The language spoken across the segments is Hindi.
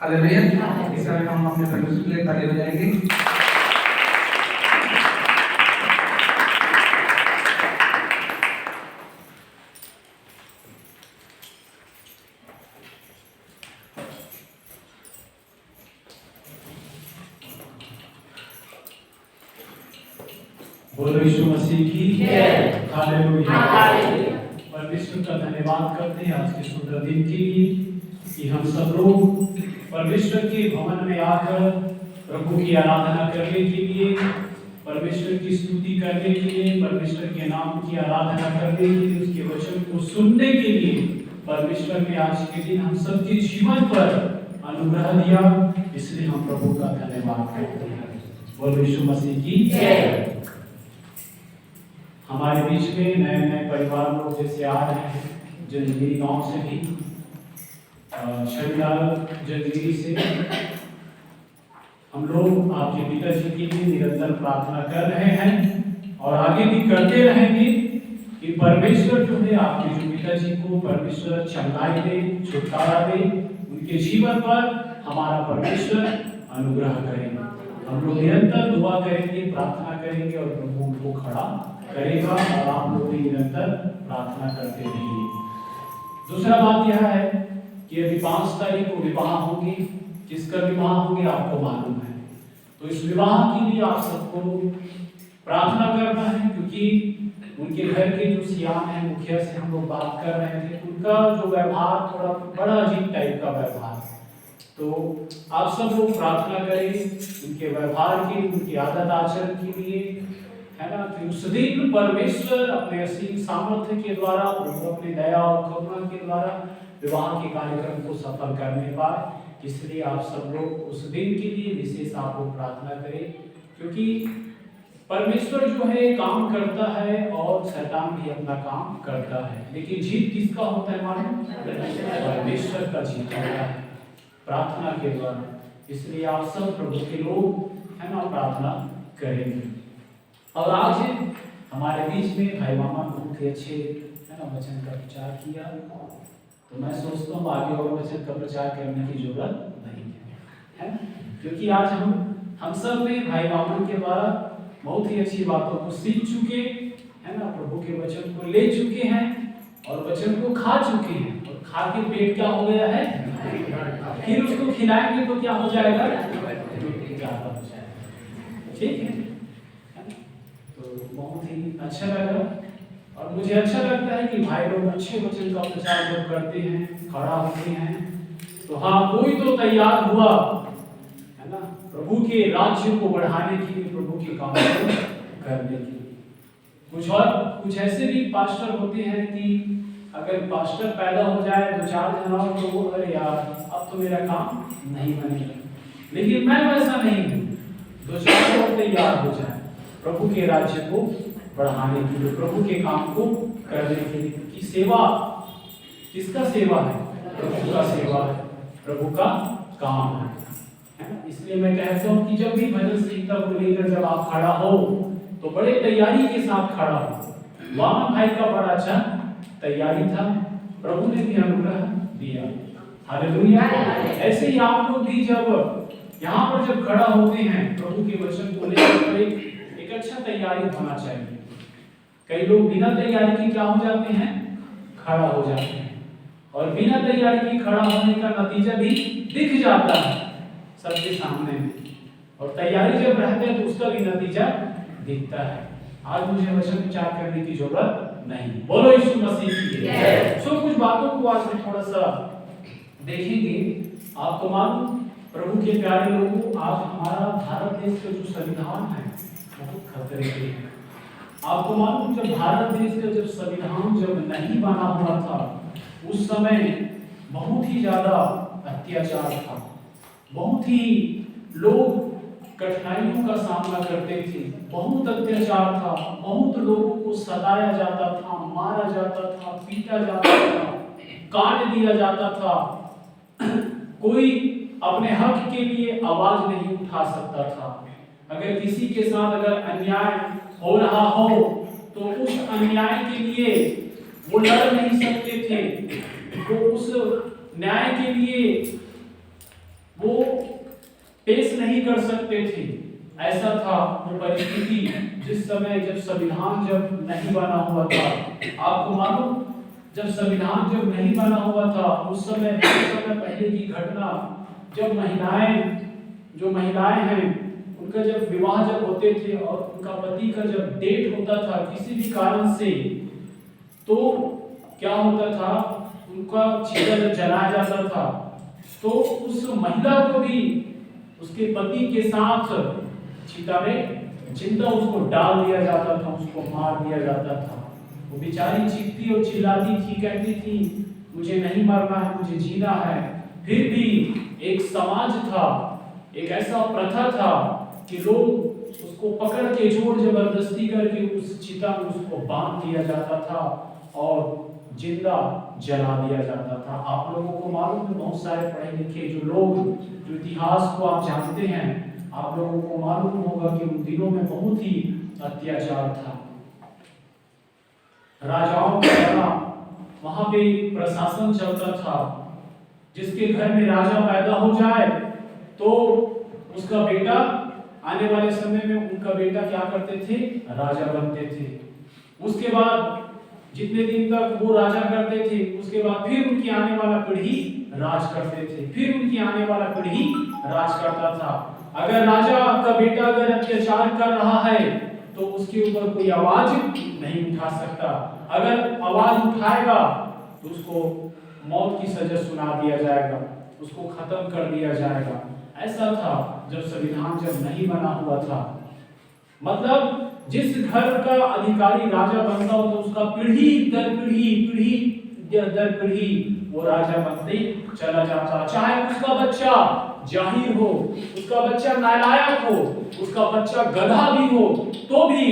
हालेलुया। इस समय हम अपने परमेश्वर के लिए ताली बजाएंगे। बोलो यीशु मसीह की जय। हालेलुया। परमेश्वर का धन्यवाद करते हैं आज के सुंदर दिन के लिए कि हम सब लोग परमेश्वर के भवन में आकर प्रभु की आराधना करने के लिए, परमेश्वर की स्तुति करने के लिए, परमेश्वर के नाम की आराधना करने के लिए, उसके वचन को सुनने के लिए परमेश्वर ने आज के दिन हम सबके जीवन पर अनुग्रह दिया, इसलिए हम प्रभु का धन्यवाद करते हैं। बोलो यीशु मसीह की जय। हमारे बीच में नए नए परिवार लोग जैसे आ रहे हैं, जंजगिरी गांव से भी, शनिलाल जंजगिरी से, हम लोग आपके पिताजी के लिए निरंतर प्रार्थना कर रहे हैं और आगे भी करते रहेंगे कि परमेश्वर जो है आपके जो पिताजी को परमेश्वर चंगाई दे, छुटकारा दे, उनके जीवन पर हमारा परमेश्वर अनुग्रह करेगा। हम लोग निरंतर दुआ करेंगे, प्रार्थना करेंगे और प्रभु उनको खड़ा करेगा और आप लोग भी निरंतर प्रार्थना करते रहिए। दूसरा बात यह है कि अभी 5 तारीख को विवाह होगी। किसका विवाह होगी आपको मालूम है, तो इस विवाह के लिए आप सबको प्रार्थना करना है, क्योंकि उनके घर के जो सियान है, मुखिया से हम लोग बात कर रहे थे, उनका जो व्यवहार थोड़ा बड़ा अजीब टाइप का व्यवहार है। तो आप सब लोग प्रार्थना करें उनके व्यवहार के, उनकी आदत आचरण के लिए, है ना, कि उस दिन परमेश्वर अपने असीम सामर्थ्य के द्वारा, प्रभु अपनी दया और करुणा के द्वारा विवाह के कार्यक्रम को सफल करने पाए। इसलिए आप सब लोग उस दिन के लिए विशेष आप लोग प्रार्थना करें, क्योंकि परमेश्वर जो है काम करता है और शैतान भी अपना काम करता है, लेकिन जीत किसका होता है मालूम? परमेश्वर का जीत होता है प्रार्थना के द्वारा। इसलिए आप सब प्रभु के लोग, है ना, प्रार्थना करेंगे। और आज हमारे बीच में भाई मामा बहुत ही अच्छे, है ना, वचन का प्रचार किया, तो मैं सोचता हूँ आगे और वचन का प्रचार करने की जरूरत नहीं है, क्योंकि आज हम सब ने भाई मामा के द्वारा बहुत ही अच्छी बातों को सीख चुके, है ना, प्रभु के वचन को ले चुके हैं और वचन को खा चुके हैं, और खा के पेट क्या हो गया है, फिर उसको खिलाएंगे तो क्या हो जाएगा, ज्यादा हो जाएगा। ठीक है, बहुत ही अच्छा लगा और मुझे अच्छा लगता है कि भाई लोग अच्छे वचन का प्रचार जब करते हैं, खड़ा होते हैं, तो हाँ, कोई तो तैयार हुआ, है ना, प्रभु के राज्य को बढ़ाने के लिए, प्रभु के काम को करने के लिए। कुछ ऐसे भी पास्टर होते हैं कि अगर पास्टर पैदा हो जाए, 2-4 जन और तो वो, अरे यार अब तो मेरा काम नहीं बनेगा, लेकिन मैं वैसा नहीं हूँ। 2-4 लोग तैयार हो जाए प्रभु के राज्य को बढ़ाने के लिए, प्रभु के काम को करने के लिए, कि सेवा किसका सेवा है? प्रभु का सेवा है, प्रभु का काम है ना। इसलिए मैं कहता हूँ कि जब भी भजन संहिता को लेकर जब आप खड़ा हो तो बड़े तैयारी के साथ खड़ा हो। वामन भाई का बड़ा अच्छा तैयारी था, प्रभु ने भी अनुग्रह दिया। हालेलुया। ऐसे ही आप लोग भी जब यहाँ पर जब खड़ा होते हैं प्रभु के वचन को लेकर, एक अच्छा तैयारी होना चाहिए। कई लोग बिना तैयारी के क्या हो जाते हैं, खड़ा हो जाते हैं, और बिना तैयारी के खड़ा होने का नतीजा भी दिख जाता है सबके सामने में, और तैयारी जब रहते हैं तो उसका भी नतीजा दिखता है। आज मुझे वचन विचार करने की जरूरत नहीं। बोलो यीशु मसीह की जय। सो कुछ बातों को आज हम थोड़ा सा देखेंगे। आपको मालूम प्रभु के प्यारे लोगों, आज हमारा भारत देश का जो संविधान है बहुत खतरे के है। आपको मालूम, जब भारत देश का जब संविधान जब नहीं बना हुआ था, उस समय बहुत ही ज्यादा अत्याचार था, बहुत ही लोग कठिनाइयों का सामना करते थे, बहुत अत्याचार था, बहुत लोगों को सताया जाता था, मारा जाता था, पीटा जाता था, काट दिया जाता था। कोई अपने हक के लिए आवाज नहीं उठा सकता था। अगर किसी के साथ अगर अन्याय हो रहा हो तो उस अन्याय के लिए वो लड़ नहीं सकते थे, वो उस न्याय के लिए वो पेश नहीं कर सकते थे। ऐसा था वो परिस्थिति जिस समय जब संविधान जब नहीं बना हुआ था। आपको मालूम, जब संविधान जब नहीं बना हुआ था उस समय पहले की घटना, जब जो महिलाएं हैं उनका जब विवाह जब होते थे और उनका पति का जब डेट होता था किसी भी कारण से, तो क्या होता था, उनका चिता जब जलाया जाता था तो उस महिला को भी उसके पति के साथ चिता में जिंदा उसको डाल दिया जाता था, उसको मार दिया जाता था। वो बेचारी चीखती और चिल्लाती थी, कहती थी मुझे नहीं मरना है, मुझे जीना है। फिर भी एक समाज था, एक ऐसा प्रथा था कि लोग उसको पकड़ के जोर जबरदस्ती करके उस चिता में उसको बांध दिया जाता था और जिंदा जला दिया जाता था। आप लोगों को मालूम है, बहुत सारे पढ़े लिखे जो लोग, जो इतिहास को आप जानते हैं, आप लोगों को मालूम होगा कि उन दिनों में बहुत ही अत्याचार था। राजाओं का बड़ा वहां पे प्रशासन चलता था। जिसके घर में राजा पैदा हो जाए तो उसका बेटा आने वाले समय में उनका बेटा क्या करते थे, राजा बनते थे। उसके बाद जितने दिन तक वो राजा करते थे उसके बाद फिर उनकी आने वाला पीढ़ी राज करते थे, फिर उनकी आने वाला पीढ़ी राज करता था। अगर राजा का बेटा अगर अत्याचार कर रहा है तो उसके ऊपर कोई आवाज नहीं उठा सकता। अगर आवाज उठाएगा तो उसको मौत की सजा सुना दिया जाएगा, उसको खत्म कर दिया जाएगा। ऐसा था जब संविधान जब नहीं बना हुआ था। मतलब जिस घर का अधिकारी राजा बनता हो तो उसका पीढ़ी दर पीढ़ी वो राजा बनते चला जाता। चाहे उसका बच्चा जाहिर हो, उसका बच्चा नालायक हो, उसका बच्चा गधा भी हो, तो भी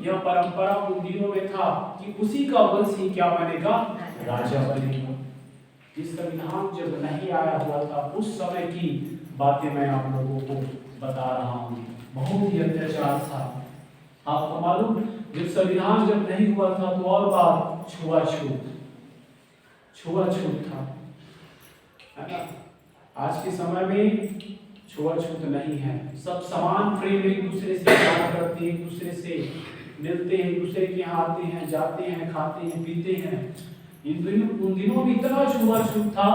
यह परंपरा उन दिनों में था कि उसी का वंश ही क्या बनेगा, राजा बनेगा। जिस संविधान जब नहीं आया हुआ था उस समय की बातें मैं आप लोगों को बता रहा हूँ। बहुत ही अत्याचार था। आपको मालूम, जब संविधान जब नहीं हुआ था तो और बात छुआछूत था, है ना। आज के समय में छुआछूत नहीं है, सब समान प्रेम एक दूसरे से प्यार करते हैं, एक दूसरे से मिलते हैं, एक दूसरे के यहाँ आते हैं, जाते हैं, खाते हैं, पीते हैं। उन दिनों में इतना छुआछूत था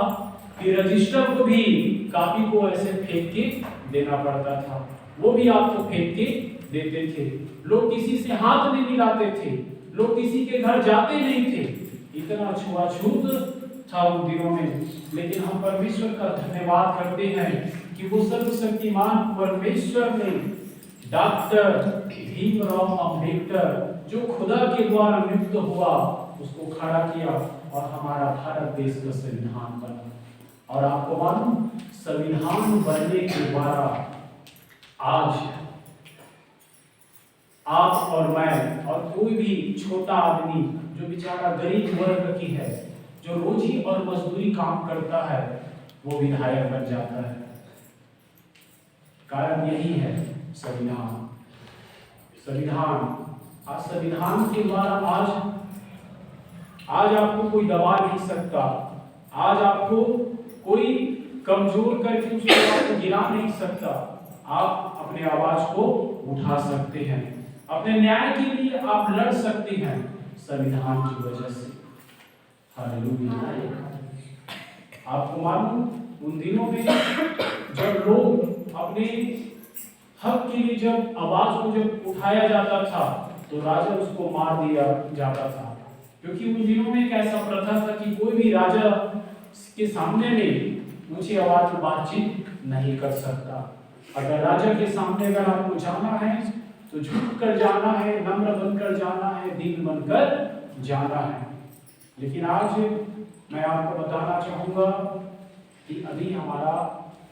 कि रजिस्टर को भी, कॉपी को ऐसे फेंक के देना पड़ता था, वो भी आपको फेंक के देते थे। लोग किसी से हाथ नहीं मिलाते थे, लोग किसी के घर जाते नहीं थे, इतना छुआछूत था उन दिनों में। लेकिन हम परमेश्वर का धन्यवाद करते हैं कि वो सर्वशक्तिमान परमेश्वर ने डॉक्टर भीमराव अंबेडकर जो खुदा के द्वारा नियुक्त हुआ उसको खड़ा किया और हमारा भारत देश का संविधान बना। और आपको मालूम, संविधान बनने के द्वारा आज आप और मैं और कोई भी छोटा आदमी जो बेचारा गरीब वर्ग की है, जो रोजी और मजदूरी काम करता है, वो विधायक बन जाता है। कारण यही है संविधान। आज संविधान के द्वारा आज आपको कोई दबा नहीं सकता, आज आपको कोई कमजोर करके उसको आपको गिरा नहीं सकता। आप अपने आवाज को उठा सकते हैं, अपने न्याय के लिए आप लड़ सकते हैं संविधान की वजह से। हालेलुया। आपको मालूम, उन दिनों में जब लोग अपने हक के लिए जब आवाज को जब उठाया जाता था तो राजा उसको मार दिया जाता था, क्योंकि उन दिनों में एक ऐसा प्रथा था कि कोई भी राजा के सामने में ऊंची आवाज में बातचीत नहीं कर सकता। अगर राजा के सामने अगर आपको जाना है तो झुक कर जाना है, नम्र बनकर जाना है, दीन बनकर जाना है। लेकिन आज मैं आपको बताना चाहूंगा कि अभी हमारा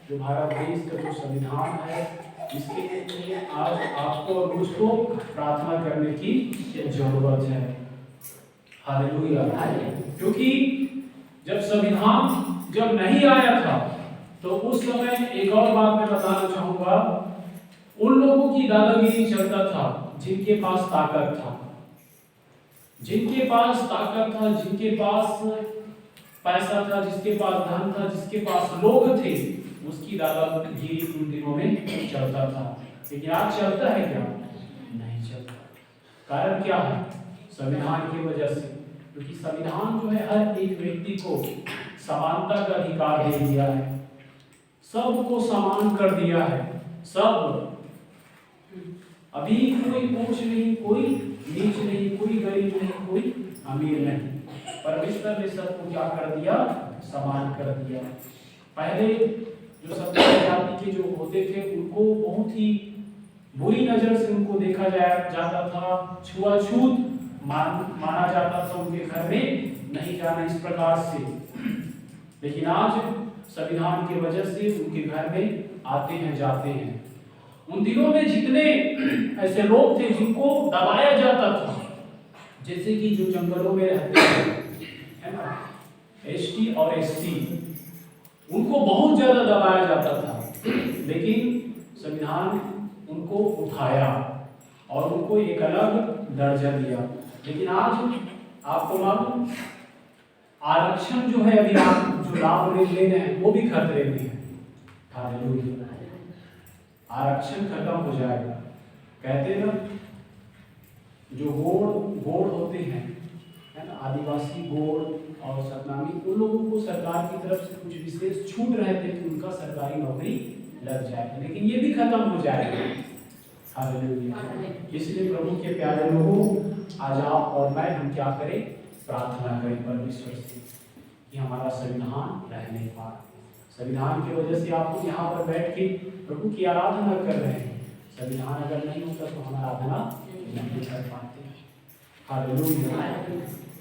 जो भारत देश का जो संविधान है, इसके लिए आज आपको और मुझको प्रार्थना करने की जरूरत है। हालेलुया। क्योंकि जब संविधान जब नहीं आया था तो उस समय एक और बात मैं बताना चाहूंगा, उन लोगों की दादागिरी चलता था जिनके पास ताकत था, जिनके पास ताकत था, जिनके पास पैसा था, जिसके पास धन था, जिसके पास लोग थे, उसकी दादागिरी उन दिनों में चलता था, लेकिन आज चलता है क्या? नहीं चलता। कारण क्या है? संविधान की वजह से, क्योंकि संविधान जो है हर एक व्यक्ति को समानता का अधिकार दे दिया है, सबको समान कर दिया है। सब, अभी कोई ऊंच नहीं, कोई नीच नहीं, कोई गरीब नहीं, कोई अमीर नहीं। परमेश्वर ने सबको क्या कर दिया? समान कर दिया। पहले जो सभ्य जाति के जो होते थे उनको बहुत ही बुरी नजर से उनको देखा जाता था, छुआछूत माना जाता था, उनके घर में नहीं जाना, इस प्रकार से। लेकिन आज संविधान की वजह से उनके घर में आते हैं, जाते हैं। उन दिनों में जितने ऐसे लोग थे जिनको दबाया जाता था, जैसे कि जो जंगलों में रहते हैं ना, एसटी और एससी, उनको बहुत ज्यादा दबाया जाता था। लेकिन संविधान उनको उठाया और उनको एक अलग दर्जा दिया। लेकिन आज आपको मालूम, आरक्षण जो है अभी आप जो लाभ ले रहे हैं वो भी खतरे में है। हालेलुया। आरक्षण खत्म हो जाएगा। कहते ना, जो गोड़ होते हैं, है ना, आदिवासी गोड़ और सतनामी, उन लोगों को सरकार की तरफ से कुछ विशेष छूट रहते कि उनका सरकारी नौकरी लग जाएगा, लेकिन ये भी खत्म हो जाएगा। हालेलुया। इसलिए प्रभु के प्यारे लोगों, आज आप और मैं, हम क्या करें? प्रार्थना करें परमेश्वर से कि हमारा संविधान रहने पाए। संविधान की वजह से आप यहाँ पर बैठ के प्रभु की आराधना कर रहे हैं। संविधान अगर नहीं होता तो हम आराधना नहीं कर पाते। हालेलुया।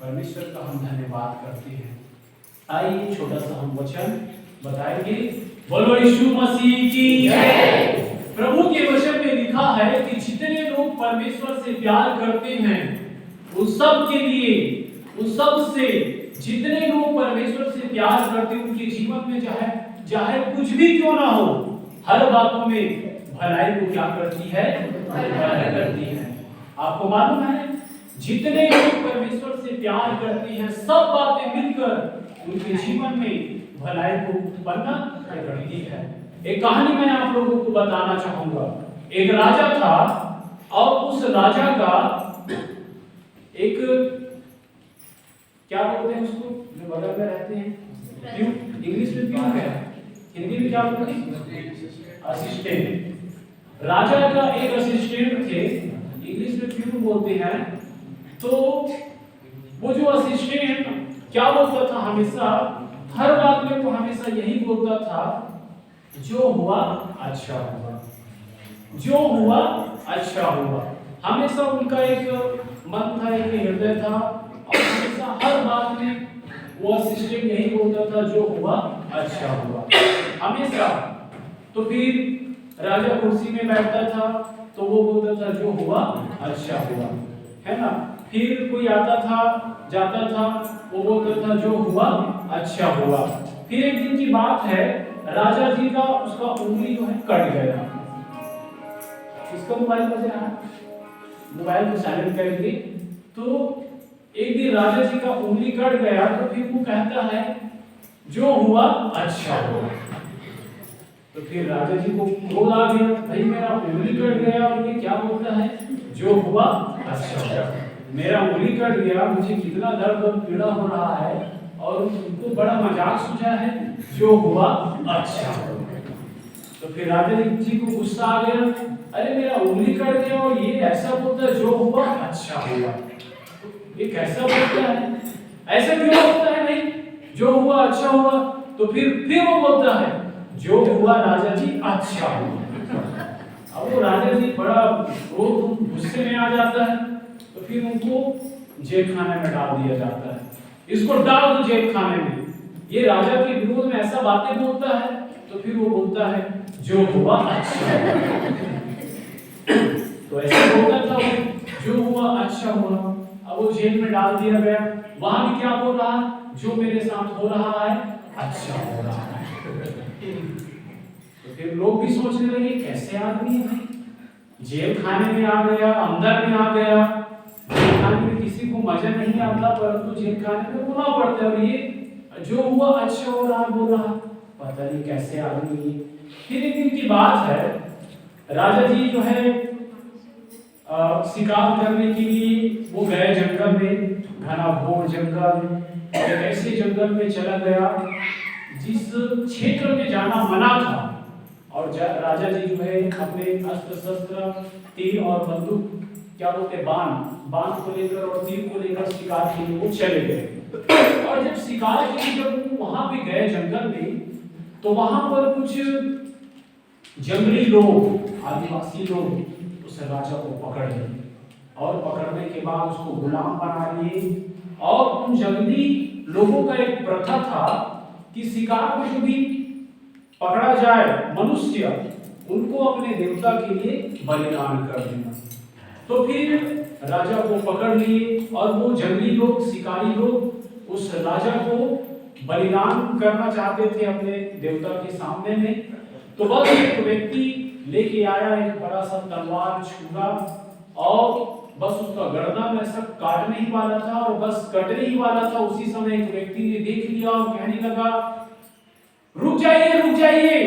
परमेश्वर का हम धन्यवाद करते हैं। आइए छोटा सा हम वचन बताएंगे। बोलो यीशु मसीह की जय। प्रभु के वचन में लिखा है कि जितने लोग परमेश्वर से प्यार करते हैं उन सब के लिए, उन सब से, जितने लोग परमेश्वर से प्यार करते हैं उनके जीवन में चाहे कुछ भी क्यों ना हो, हर बातों में भलाई को क्या करती है? भलाई करती है। आपको मालूम है, जितने लोग परमेश्वर से प्यार करते हैं, सब बातें मिलकर उनके जीवन में भलाई को उत्पन्न करती है। एक कहानी मैं आप लोगों को बताना चाहूंगा। एक राजा था और उस राजा का एक, क्या बोलते हैं उसको, जो बगल में रहते हैं, इंग्लिश में प्यून है, हिंदी में क्या बोलते हैं? असिस्टेंट। राजा का एक असिस्टेंट थे, इंग्लिश में प्यून बोलते हैं। तो वो जो असिस्टेंट क्या बोलता था? हमेशा हर बात में वो हमेशा यही बोलता था, जो हुआ अच्छा हुआ, जो हुआ अच्छा हुआ। हमेशा उनका एक मन था, एक हृदय था, और हमेशा हर बात में वो असिस्टेंट यही बोलता था, जो हुआ अच्छा हुआ, हमेशा। तो फिर राजा कुर्सी में बैठता था तो वो बोलता था, जो हुआ अच्छा हुआ, है ना। फिर कोई आता था, जाता था, वो बोलता था, जो हुआ अच्छा हुआ। फिर एक दिन की बात है, राजा जी का उसका उंगली जो है कट गया। इसका मोबाइल बज रहा है, मोबाइल को साइलेंट करेंगे। तो एक दिन राजा जी का उंगली कट गया, तो फिर वो कहता है, जो हुआ अच्छा हुआ। तो फिर राजा जी को क्रोध आ गया, भाई मेरा उंगली कट गया और ये क्या बोलता है, जो हुआ अच्छा हुआ। मेरा उंगली कट गया, मुझे कितना दर्द और पीड़ा हो रहा है, और उनको बड़ा मजाक सूझा है, जो हुआ अच्छा हुआ। तो फिर राजा जी को गुस्सा आ गया, अरे मेरा उंगली कट गया और ये ऐसा बोलता है, जो हुआ अच्छा हुआ। ये कैसा बोलता है? ऐसा क्यों बोलता है भाई, जो हुआ अच्छा हुआ? तो फिर वो बोलता है, जो हुआ राजा जी अच्छा हुआ। अब वो राजा जी बड़ा गुस्से में आ जाता है, तो फिर उनको जेल खाने में डाल दिया जाता है। इसको डाल दो जेल खाने में, ये राजा के विरोध में ऐसा बातें बोलता है। तो फिर वो बोलता है, जो हुआ अच्छा हुआ। तो ऐसा बोलता था वो, जो हुआ अच्छा हुआ। अब वो जेल में डाल दिया गया, वहां भी क्या बोल रहा है, जो मेरे साथ हो रहा है अच्छा हो रहा है। तो फिर लोग भी सोचने लगे, कैसे आदमी है, जेल खाने में आ गया, अंदर में आ गया। जेल खाने में किसी को मजा नहीं आता, परंतु जेल खाने में रोना पड़ता है, और ये जो हुआ अच्छा हो रहा बोल रहा। पता नहीं कैसे आदमी। फिर एक दिन की बात है, राजा जी जो है शिकार करने के लिए वो गए जंगल में, घना घोर जंगल। एक ऐसे जंगल में चला गया जिस क्षेत्र में जाना मना था, और राजा जी जो है अपने अस्त्र शस्त्र, तीर और बंदूक, क्या बोलते, बाण को लेकर और तीर को लेकर शिकार के लिए वो चले गए। और जब शिकार के लिए जब वहां पे गए जंगल में, तो वहां पर कुछ जंगली लोग, आदिवासी लोग उस राजा को पकड़ लिए, और पकड़ने के बाद उसको गुलाम बना लिए। और उन जंगली लोगों का एक प्रथा था कि शिकार में जो भी पकड़ा जाए मनुष्य, उनको अपने देवता के लिए बलिदान कर देना। तो फिर राजा को पकड़ लिए, और वो जंगली लोग, शिकारी लोग उस राजा को बलिदान करना चाहते थे अपने देवता के सामने में। तो बस एक व्यक्ति लेके आया एक बड़ा सा तलवार, छुरा, और बस उसका गर्दन ऐसा काटने ही वाला था, और बस कटने ही वाला था। उसी समय एक व्यक्ति ने देख लिया और कहने लगा, रुक जाइए, रुक जाइए,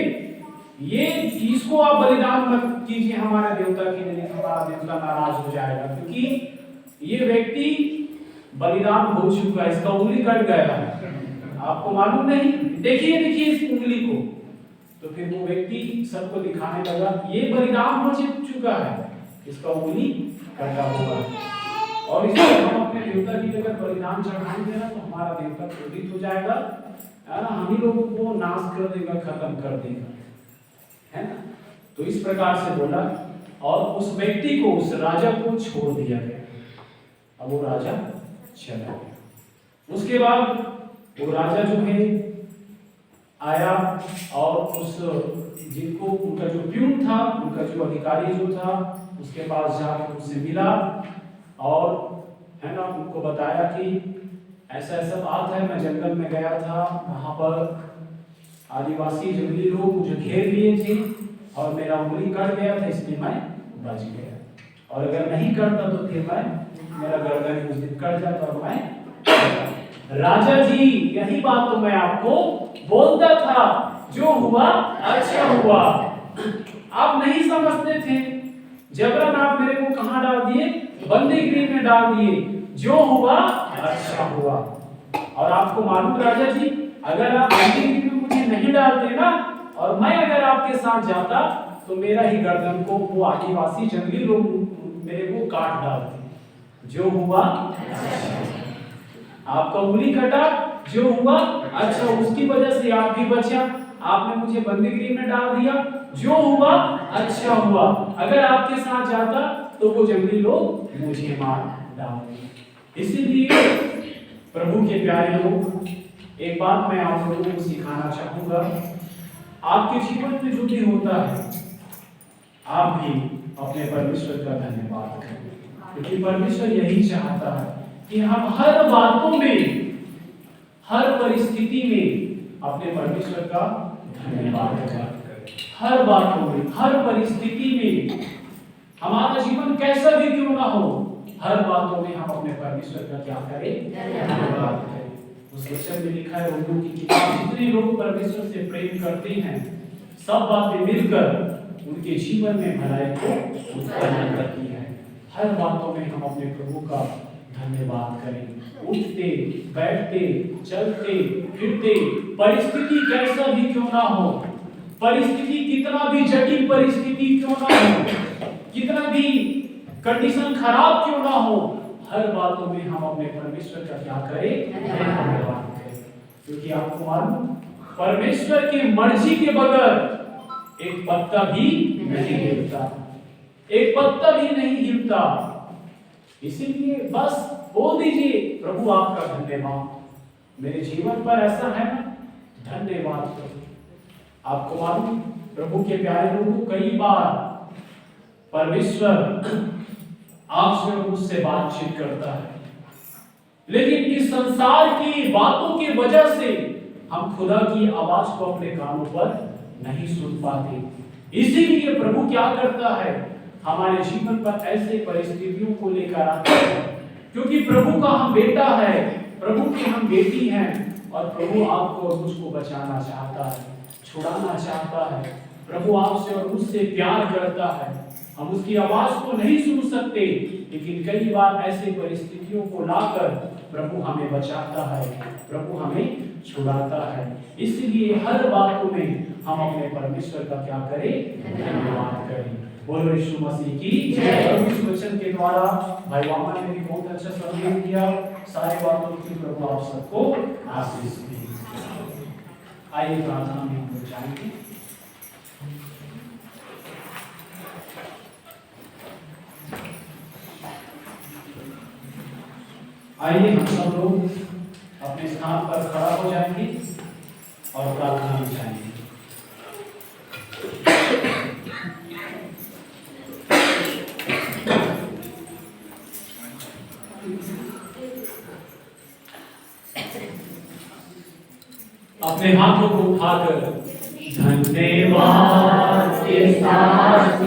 ये इसको आप बलिदान मत कीजिए हमारे देवता के लिए, हमारा देवता नाराज हो जाएगा, क्योंकि ये व्यक्ति बलिदान हो चुका है, इसका उंगली कट गया है, आपको मालूम नहीं, देखिए देखिए इस उंगली को। तो फिर वो व्यक्ति सबको दिखाने लगा, ये बलिदान हो चुका है, इसका उंगली कटा हुआ है, और इसलिए हम अपने देवता की अगर बलिदान चढ़ाएंगे ना, तो हमारा देवता क्रोधित हो जाएगा, है ना, हम ही लोगों को नाश कर देगा, खत्म कर देगा, है ना। तो इस प्रकार से बोला, और उस व्यक्ति को, उस राजा को छोड़ दिया गया। अब वो राजा चला गया। उसके बाद वो राजा जो है आया, और उस जिनको, उनका जो प्यून था, उनका जो अधिकारी जो था, उसके पास जाकर उनसे मिला, और है ना, उनको बताया कि ऐसा ऐसा बात है, मैं जंगल में गया था, वहां पर आदिवासी जंगली लोग मुझे घेर लिए थे, और मेरा उंगली कट गया था, इसलिए मैं बच गया, और अगर नहीं करता तो फिर मेरा गर्दन उस दिन कट जाता और मैं। राजा जी, यही बात तो मैं आपको बोलता था, जो हुआ अच्छा हुआ। आप नहीं समझते थे, जबरन आप मेरे को कहां डाल दिए, बंदी गृह में डाल दिए, जो हुआ अच्छा हुआ। और आपको मालूम राजा जी, अगर आप बंदी गृह में मुझे नहीं डालते ना, और मैं अगर आपके साथ जाता, तो मेरा ही गर्दन को वो आदिवासी जंगली लोग मेरे को काट डालते। जो हुआ आपका उंगली कटा, जो हुआ अच्छा, उसकी वजह से आप भी बचा, आपने मुझे बंदी गृह में डाल दिया, जो हुआ अच्छा हुआ। अगर आपके साथ जाता तो वो जंगली लोग मुझे मार डालते। इसीलिए प्रभु के प्यारे लोग, एक बात मैं आप लोगों को सिखाना चाहूंगा, आपके जीवन में जो भी होता है, आप भी अपने परमेश्वर का धन्यवाद करें, क्योंकि परमेश्वर यही चाहता है कि हम हर बातों में, हर परिस्थिति में अपने परमेश्वर का धन्यवाद करें। हर बातों में, हर परिस्थिति में, हमारा जीवन कैसा भी क्यों ना हो, हर बातों में हम अपने परमेश्वर का क्या करें, धन्यवाद करें। उस वचन में लिखा है, उर्दू की किताब, जितने लोग परमेश्वर से प्रेम करते हैं, सब बातें मिलकर उनके जीवन में भलाई को उत्पन्न करती है। हर बातों में हम अपने प्रभु का धन्यवाद करें। उठते, बैठते, चलते, फिरते, परिस्थिति कैसा भी क्यों ना हो, परिस्थिति कितना भी जटिल परिस्थिति क्यों ना हो, कितना भी कंडीशन खराब क्यों ना हो, हर बातों में हम अपने परमेश्वर का क्या करें, धन्यवाद करें। क्योंकि आपको मालूम, परमेश्वर की मर्जी के बगैर एक पत्ता भी नहीं हिलता, एक पत्ता भी नहीं हिलता। इसीलिए बस बोल दीजिए, प्रभु आपका धन्यवाद, मेरे जीवन पर ऐसा है ना, धन्यवाद प्रभु। आपको मालूम, प्रभु के प्यारे लोगों, कई बार परमेश्वर आपसे और मुझसे बातचीत करता है, लेकिन इस संसार की बातों की वजह से हम खुदा की आवाज को अपने कानों पर नहीं सुन पाते। इसीलिए प्रभु क्या करता है, हमारे जीवन पर ऐसे परिस्थितियों को लेकर आता है, क्योंकि प्रभु का हम बेटा है, प्रभु की हम बेटी हैं, और प्रभु आपको और मुझको बचाना चाहता है। छुड़ाना चाहता है। प्रभु आपसे और मुझसे प्यार करता है। हम उसकी आवाज को नहीं सुन सकते, लेकिन कई बार ऐसे परिस्थितियों को लाकर प्रभु हमें बचाता है, प्रभु हमें छुड़ाता है। इसलिए हर बातों में हम अपने परमेश्वर का क्या करें? धन्यवाद करें। बोलो यीशु मसीह की जय। और इस वचन के द्वारा भाई वामन ने भी बहुत अच्छा संदेश दिया। सारे बातों की प्रभु आप सबको आशीष दे। आइए प्रार्थना में हम जाएंगे। आइए हम सब लोग अपने स्थान पर खड़ा हो जाएंगे और प्रार्थना में जाएंगे। अपने हाथों को उठाकर धन्यवाद के साथ